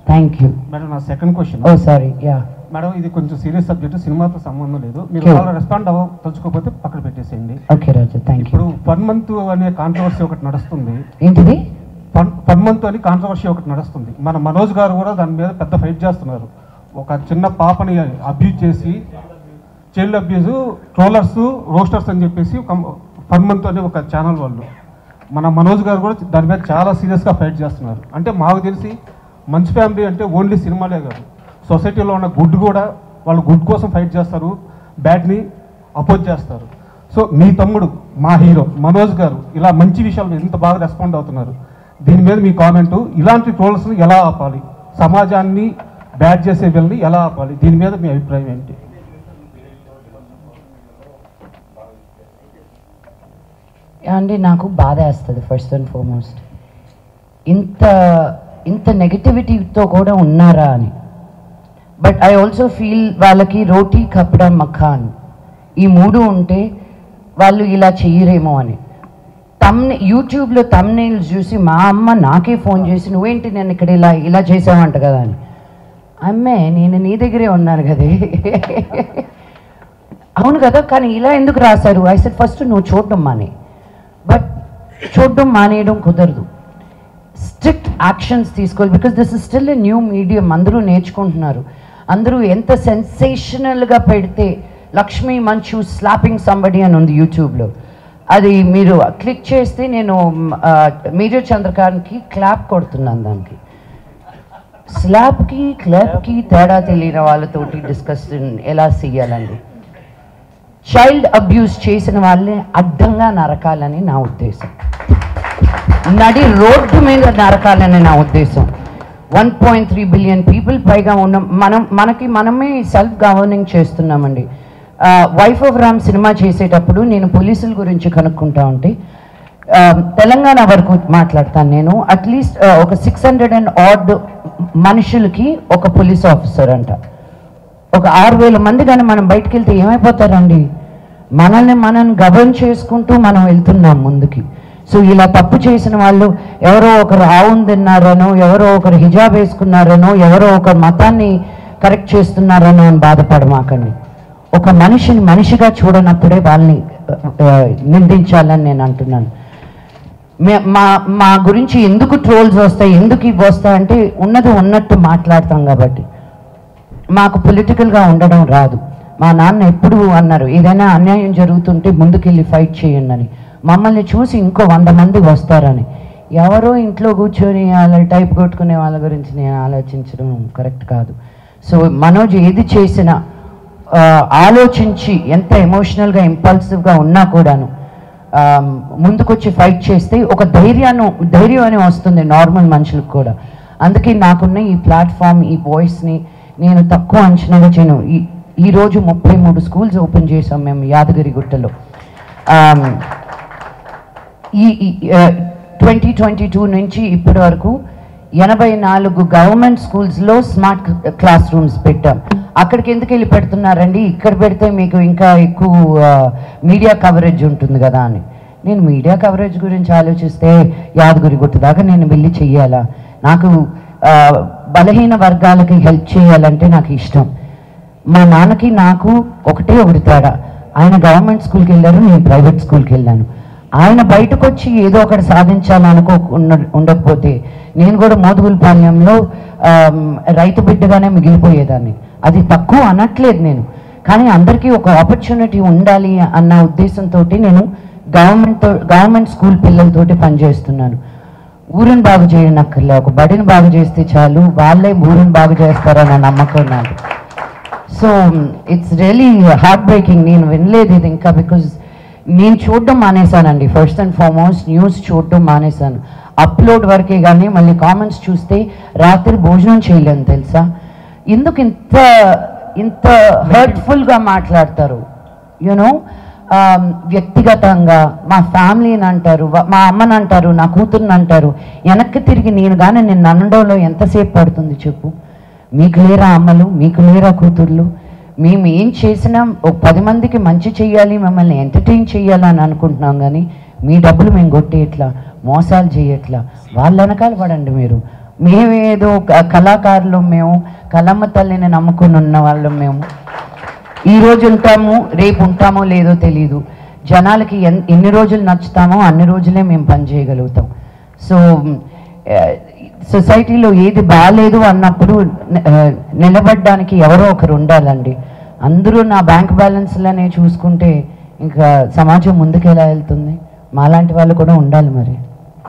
Thank you madam. నా second question. ఓ sorry, yeah madam, ఇది కొంచెం సీరియస్ సబ్జెక్ట్, సినిమాతో సంబంధం లేదు. మీరు వాళ్ళ రెస్పాండ్ తలుచుకోకపోతే పక్కన పెట్టేసేయండి. Okay Raja, thank you. ఇప్పుడు 1 month అనే కాంట్రవర్సీ ఒకటి నడుస్తుంది. ఏంటిది? 1 month అని కాంట్రవర్సీ ఒకటి నడుస్తుంది. మన మనోజ్ గారు కూడా దాని మీద పెద్ద ఫైట్ చేస్తున్నారు. ఒక చిన్న పాపని అబ్యూజ్ చేసి, చైల్డ్ అబ్యూజ్, ట్రోలర్స్, రోస్టర్స్ అని చెప్పేసి 1 month అని ఒక ఛానల్ వాళ్ళు, మన మనోజ్ గారు కూడా దాని మీద చాలా సీరియస్గా ఫైట్ చేస్తున్నారు. అంటే మాకు తెలిసి మంచి ఫ్యామిలీ అంటే ఓన్లీ సినిమాలే కాదు, సొసైటీలో ఉన్న గుడ్ కూడా, వాళ్ళు గుడ్ కోసం ఫైట్ చేస్తారు, బ్యాడ్ని అపోజ్ చేస్తారు. సో మీ తమ్ముడు, మా హీరో మనోజ్ గారు ఇలా మంచి విషయాలు ఇంత బాగా రెస్పాండ్ అవుతున్నారు. దీని మీద మీ కామెంటు, ఇలాంటి ట్రోల్స్ని ఎలా ఆపాలి, సమాజాన్ని బ్యాడ్ చేసే వీళ్ళని ఎలా ఆపాలి, దీని మీద మీ అభిప్రాయం ఏంటి? అండి, నాకు బాధ వేస్తుంది ఫస్ట్ అండ్ ఫార్మోస్ట్. ఇంత నెగటివిటీతో కూడా ఉన్నారా అని. బట్ ఐ ఆల్సో ఫీల్ వాళ్ళకి రోటీ కప్డా మఖాన్ ఈ 3 ఉంటే వాళ్ళు ఇలా చెయ్యరేమో అని. యూట్యూబ్లో తమ్నెయిల్స్ చూసి మా అమ్మ నాకే ఫోన్ చేసి, నువ్వేంటి నేను ఇక్కడ ఇలా చేసావంట కదా అని. అమ్మే, నేను నీ దగ్గరే ఉన్నాను కదే. అవును కదా, కానీ ఇలా ఎందుకు రాశారు? ఐ సెడ్ ఫస్ట్ నువ్వు చూడడం మానే. బట్ చూడడం మానేయడం కుదరదు, స్ట్రిక్ట్ యాక్షన్స్ తీసుకోవాలి. Because this is still a new medium, అందరూ నేర్చుకుంటున్నారు. అందరూ ఎంత సెన్సేషనల్గా పెడితే, లక్ష్మీ మంచు స్లాపింగ్ సంబడి అని ఉంది యూట్యూబ్లో, అది మీరు క్లిక్ చేస్తే నేను మేజర్ చంద్రకాంత్కి క్లాప్ కొడుతున్నాను. దానికి స్లాప్కి క్లాప్కి తేడా తెలియని వాళ్ళతోటి డిస్కషన్ ఎలా చేయాలండి? చైల్డ్ అబ్యూస్ చేసిన వాళ్ళని అడ్డంగా నరకాలని నా ఉద్దేశం, నడి రోడ్డు మీద నరకాలని నా ఉద్దేశం. 1.3 బిలియన్ పీపుల్ పైగా ఉన్న మనమే సెల్ఫ్ గవర్నింగ్ చేస్తున్నామండి. వైఫ్ ఆఫ్ రామ్ సినిమా చేసేటప్పుడు నేను పోలీసుల గురించి కనుక్కుంటా ఉంటే, తెలంగాణ వరకు మాట్లాడతాను నేను, అట్లీస్ట్ ఒక 600 and odd మనుషులకి ఒక పోలీస్ ఆఫీసర్ అంట. ఒక 6,000 మంది కానీ మనం బయటకు వెళ్తే ఏమైపోతారండి? మనం గవర్న్ చేసుకుంటూ మనం వెళ్తున్నాం ముందుకి. సో ఇలా తప్పు చేసిన వాళ్ళు ఎవరో ఒకరు ఆవును తిన్నారనో, ఎవరో ఒకరు హిజాబ్ వేసుకున్నారనో, ఎవరో ఒక మతాన్ని కరెక్ట్ చేస్తున్నారనో అని బాధపడమాకండి. ఒక మనిషిని మనిషిగా చూడనప్పుడే వాళ్ళని నిందించాలని నేను అంటున్నాను. మా గురించి ఎందుకు ట్రోల్స్ వస్తాయి, ఎందుకు ఇవి వస్తాయంటే ఉన్నది ఉన్నట్టు మాట్లాడతాం కాబట్టి. మాకు పొలిటికల్గా ఉండడం రాదు. మా నాన్న ఎప్పుడు అన్నారు, ఏదైనా అన్యాయం జరుగుతుంటే ముందుకెళ్ళి ఫైట్ చేయండి అని. మమ్మల్ని చూసి ఇంకో 100 మంది వస్తారని. ఎవరో ఇంట్లో కూర్చొని అలా టైప్ కొట్టుకునే వాళ్ళ గురించి నేను ఆలోచించడం కరెక్ట్ కాదు. సో మనోజ్ ఏది చేసినా ఆలోచించి, ఎంత ఎమోషనల్గా ఇంపల్సివ్గా ఉన్నా కూడాను ముందుకొచ్చి ఫైట్ చేస్తే ఒక ధైర్యం అని వస్తుంది నార్మల్ మనుషులకు కూడా. అందుకే నాకున్న ఈ ప్లాట్ఫామ్, ఈ వాయిస్ని నేను తక్కువ అంచనాగా చేయను. ఈరోజు 33 స్కూల్స్ ఓపెన్ చేసాం మేము యాదగిరిగుట్టలో. ఈ 2022 నుంచి ఇప్పటి వరకు 84 గవర్నమెంట్ స్కూల్స్లో స్మార్ట్ క్లాస్ రూమ్స్ పెట్టాం. అక్కడికి ఎందుకు వెళ్ళి పెడుతున్నారండి, ఇక్కడ పెడితే మీకు ఇంకా ఎక్కువ మీడియా కవరేజ్ ఉంటుంది కదా అని. నేను మీడియా కవరేజ్ గురించి ఆలోచిస్తే యాదగిరిగుట్ట దాకా నేను వెళ్ళి చెయ్యాలా? నాకు బలహీన వర్గాలకి హెల్ప్ చేయాలంటే నాకు ఇష్టం. మా నాన్నకి నాకు ఒకటి తేడా, ఆయన గవర్నమెంట్ స్కూల్కి వెళ్ళారు, నేను ప్రైవేట్ స్కూల్కి వెళ్ళాను. ఆయన బయటకు వచ్చి ఏదో ఒకటి సాధించాలనుకో ఉండకపోతే నేను కూడా మోదుగులపాలెంలో రైతు బిడ్డగానే మిగిలిపోయేదాన్ని. అది తక్కువ అనట్లేదు నేను, కానీ అందరికీ ఒక ఆపర్చునిటీ ఉండాలి అన్న ఉద్దేశంతో నేను గవర్నమెంట్ స్కూల్ పిల్లలతోటి పనిచేస్తున్నాను. ఊరిని బాగు చేయనక్కర్లే, ఒక బడిని బాగు చేస్తే చాలు, వాళ్ళే ఊరిని బాగు చేస్తారన్న నమ్మకం నాకు. So it's really heart breaking. నేను వినలేదు ఇది ఇంకా, బికాజ్ నేను చూడడం మానేశానండి. ఫస్ట్ అండ్ ఫార్మోస్ట్ న్యూస్ చూడడం మానేశాను. అప్లోడ్ వరకే కానీ మళ్ళీ కామెంట్స్ చూస్తే రాత్రి భోజనం చేయలేను తెలుసా. ఎందుకు ఇంత హర్ట్ఫుల్గా మాట్లాడతారు? యూనో, వ్యక్తిగతంగా మా ఫ్యామిలీని అంటారు, మా అమ్మని అంటారు, నా కూతుర్ని అంటారు. వెనక్కి తిరిగి నేను కానీ నిన్ను అనడంలో ఎంతసేపు పడుతుంది చెప్పు? మీకు లేరా అమ్మలు, మీకు లేరా కూతుర్లు? మేము ఏం చేసినా ఒక 10 మందికి మంచి చెయ్యాలి, మిమ్మల్ని ఎంటర్టైన్ చేయాలని అనుకుంటున్నాం, కానీ మీ డబ్బులు మేము కొట్టేయట్లా, మోసాలు చేయట్లా. వాళ్ళ వెనకాల పడండి మీరు. మేమేదో కళాకారులు, మేము కళమ్మ తల్లిని నమ్ముకుని ఉన్న వాళ్ళం. మేము ఈరోజు ఉంటాము, రేపు ఉంటామో లేదో తెలీదు. జనాలకి ఎన్ని రోజులు నచ్చుతామో అన్ని రోజులే మేము పని చేయగలుగుతాం. సో సొసైటీలో ఏది బాగాలేదు అన్నప్పుడు నిలబడడానికి ఎవరో ఒకరు ఉండాలండి. అందరూ నా బ్యాంక్ బ్యాలెన్స్లనే చూసుకుంటే ఇంకా సమాజం ముందుకు ఎలా వెళ్తుంది? మాలాంటి వాళ్ళు కూడా ఉండాలి మరి.